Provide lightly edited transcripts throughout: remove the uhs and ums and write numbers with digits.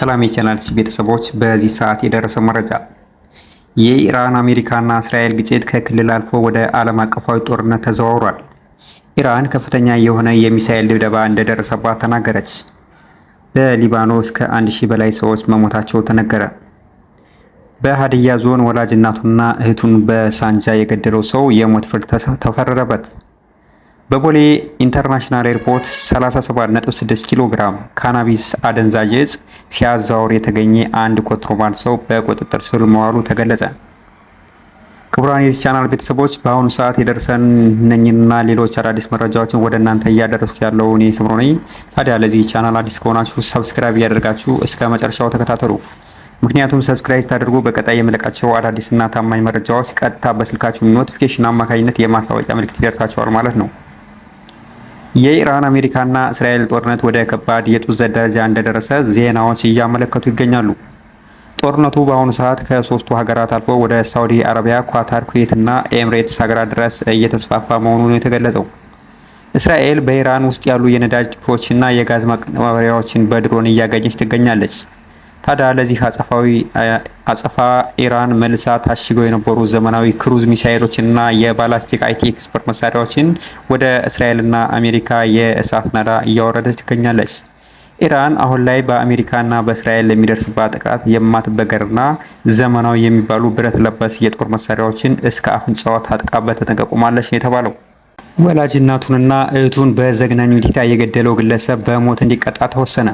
ሰላም የቻናል ቤተሰቦች፣ በዚህ ሰዓት የደረሰው መረጃ የኢራን አሜሪካና እስራኤል ግጭት ከክልል አልፎ ወደ ዓለም አቀፋዊ ጦርነት ተዘዋውሯል። ኢራን ከፍተኛ የሆነ የሚሳኤል ድብደባ እንደደረሰባት ተናገረች። በሊባኖስ ከ1000 በላይ ሰዎች መሞታቸው ተነገረ። በሀዲያ ዞን ወላጅ እናቱና እህቱን በሳንጃ የገደለው ሰው የሞት ፍርድ ተፈረደበት። በቦሌ ኢንተርናሽናል ኤርፖርት 37.6 ኪሎ ግራም ካናቢስ አደንዛዥ እጽ ሲያዛውር የተገኘ አንድ ኮንትሮባንድ ሰው በቁጥጥር ስር መዋሉ ተገለጸ። ክቡራን የዚህ ቻናል ቤተሰቦች በአሁኑ ሰዓት የደረሰን እነኝና ሌሎች አዳዲስ መረጃዎችን ወደ እናንተ እያደረስኩ ያለው እኔ ስምሮ ነኝ። ታዲያ ለዚህ ቻናል አዲስ ከሆናችሁ ሰብስክራይብ እያደረጋችሁ እስከ መጨረሻው ተከታተሉ። ምክንያቱም ሰብስክራይብ ታደርጉ በቀጣይ የምለቃቸው አዳዲስና ታማኝ መረጃዎች ቀጥታ በስልካችሁ ኖቲፊኬሽን አማካኝነት የማሳወቂያ ምልክት ይደርሳችኋል ማለት ነው። የኢራን አሜሪካና እስራኤል ጦርነት ወደ ከባድ የጡዘት ደረጃ እንደደረሰ ዜናዎች እያመለከቱ ይገኛሉ። ጦርነቱ በአሁኑ ሰዓት ከሶስቱ ሀገራት አልፎ ወደ ሳውዲ አረቢያ፣ ኳታር፣ ኩዌት እና ኤምሬትስ ሀገራት ድረስ እየተስፋፋ መሆኑ ነው የተገለጸው። እስራኤል በኢራን ውስጥ ያሉ የነዳጅ ዲፖዎችና የጋዝ ማቀነባበሪያዎችን በድሮን እያገኘች ትገኛለች። ታዲያ ለዚህ አጸፋ ኢራን መልሳ ታሽገው የነበሩ ዘመናዊ ክሩዝ ሚሳኤሎችንና የባላስቲክ አይቲ ኤክስፐርት መሳሪያዎችን ወደ እስራኤልና አሜሪካ የእሳት ናዳ እያወረደች ትገኛለች። ኢራን አሁን ላይ በአሜሪካና በእስራኤል ለሚደርስባት ጥቃት የማትበገርና ዘመናዊ የሚባሉ ብረት ለበስ የጦር መሳሪያዎችን እስከ አፍንጫዋ ታጥቃ በተጠንቀቁማለች ነው የተባለው። ወላጅ እናቱንና እህቱን በዘግናኝ ሁኔታ የገደለው ግለሰብ በሞት እንዲቀጣ ተወሰነ።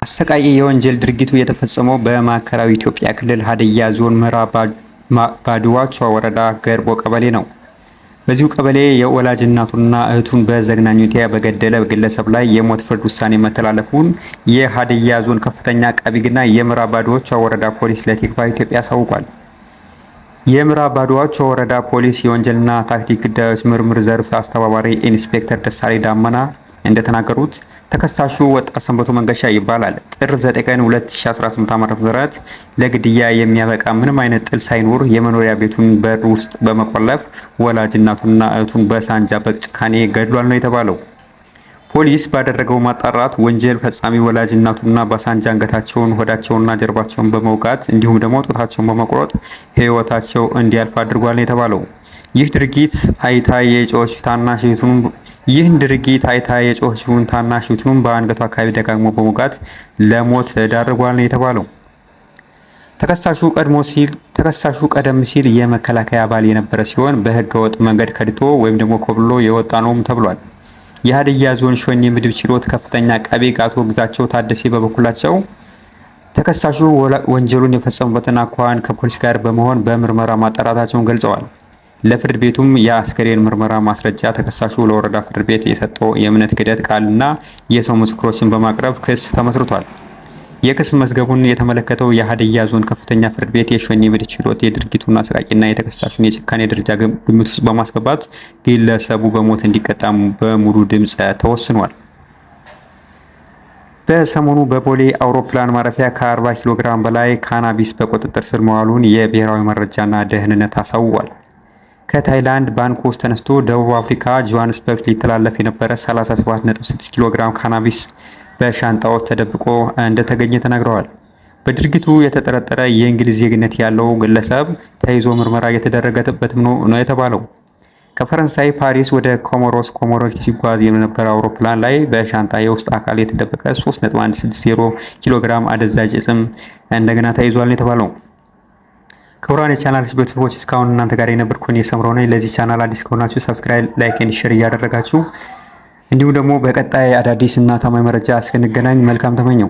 አሰቃቂ የወንጀል ድርጊቱ የተፈጸመው በማዕከላዊ ኢትዮጵያ ክልል ሀዲያ ዞን ምዕራብ ባድዋቿ ወረዳ ገርቦ ቀበሌ ነው። በዚሁ ቀበሌ የወላጅ እናቱንና እህቱን በዘግናኝ ሁኔታ በገደለ ግለሰብ ላይ የሞት ፍርድ ውሳኔ መተላለፉን የሀዲያ ዞን ከፍተኛ አቃቤ ሕግና የምዕራብ ባድዋቿ ወረዳ ፖሊስ ለቲክቫ ኢትዮጵያ አሳውቋል። የምዕራብ ባድዋቿ ወረዳ ፖሊስ የወንጀልና ታክቲክ ጉዳዮች ምርምር ዘርፍ አስተባባሪ ኢንስፔክተር ደሳሌ ዳመና እንደተናገሩት ተከሳሹ ወጣት ሰንበቶ መንገሻ ይባላል። ጥር 9 ቀን 2018 ዓ.ም ለግድያ የሚያበቃ ምንም አይነት ጥል ሳይኖር የመኖሪያ ቤቱን በር ውስጥ በመቆለፍ ወላጅ እናቱንና እህቱን በሳንጃ በጭካኔ ገድሏል ነው የተባለው። ፖሊስ ባደረገው ማጣራት ወንጀል ፈጻሚ ወላጅ እናቱና በሳንጃ አንገታቸውን፣ ሆዳቸውንና ጀርባቸውን በመውጋት እንዲሁም ደግሞ ጡታቸውን በመቁረጥ ሕይወታቸው እንዲያልፍ አድርጓል ነው የተባለው። ይህን ድርጊት አይታ የጮኸችውን ታናሽ እህቱን በአንገቷ አካባቢ ደጋግሞ በመውጋት ለሞት ዳርጓል ነው የተባለው። ተከሳሹ ቀደም ሲል የመከላከያ አባል የነበረ ሲሆን በህገወጥ መንገድ ከድቶ ወይም ደግሞ ኮብልሎ የወጣ ነውም ተብሏል። የሀዲያ ዞን ሾኔ ምድብ ችሎት ከፍተኛ አቃቤ ሕግ አቶ ግዛቸው ታደሴ በበኩላቸው ተከሳሹ ወንጀሉን የፈጸሙበትን አኳኋን ከፖሊስ ጋር በመሆን በምርመራ ማጣራታቸውን ገልጸዋል። ለፍርድ ቤቱም የአስከሬን ምርመራ ማስረጃ ተከሳሹ ለወረዳ ፍርድ ቤት የሰጠው የእምነት ክህደት ቃልና የሰው ምስክሮችን በማቅረብ ክስ ተመስርቷል። የክስ መዝገቡን የተመለከተው የሀዲያ ዞን ከፍተኛ ፍርድ ቤት የሾኔ ምድብ ችሎት የድርጊቱን አሰቃቂና የተከሳሹን የጭካኔ ደረጃ ግምት ውስጥ በማስገባት ግለሰቡ በሞት እንዲቀጣ በሙሉ ድምፅ ተወስኗል። በሰሞኑ በቦሌ አውሮፕላን ማረፊያ ከ40 ኪሎ ግራም በላይ ካናቢስ በቁጥጥር ስር መዋሉን የብሔራዊ መረጃና ደህንነት አሳውቋል። ከታይላንድ ባንኮክ ተነስቶ ደቡብ አፍሪካ ጆሃንስበርግ ሊተላለፍ የነበረ 37.6 ኪሎ ግራም ካናቢስ በሻንጣዎች ተደብቆ እንደተገኘ ተናግረዋል። በድርጊቱ የተጠረጠረ የእንግሊዝ ዜግነት ያለው ግለሰብ ተይዞ ምርመራ እየተደረገበትም ነው የተባለው። ከፈረንሳይ ፓሪስ ወደ ኮሞሮስ ሲጓዝ የነበረ አውሮፕላን ላይ በሻንጣ የውስጥ አካል የተደበቀ 3.160 ኪሎ ግራም አደንዛዥ እጽም እንደገና ተይዟል ነው የተባለው። ክቡራን የቻናል ቤተሰቦች እስካሁን እናንተ ጋር የነበርኩ እኔ ሰምሮ ነኝ። ለዚህ ቻናል አዲስ ከሆናችሁ ሰብስክራይብ፣ ላይክ ኤንድ ሼር እያደረጋችሁ እንዲሁም ደግሞ በቀጣይ አዳዲስ እና ታማኝ መረጃ እስክንገናኝ መልካም ተመኘው።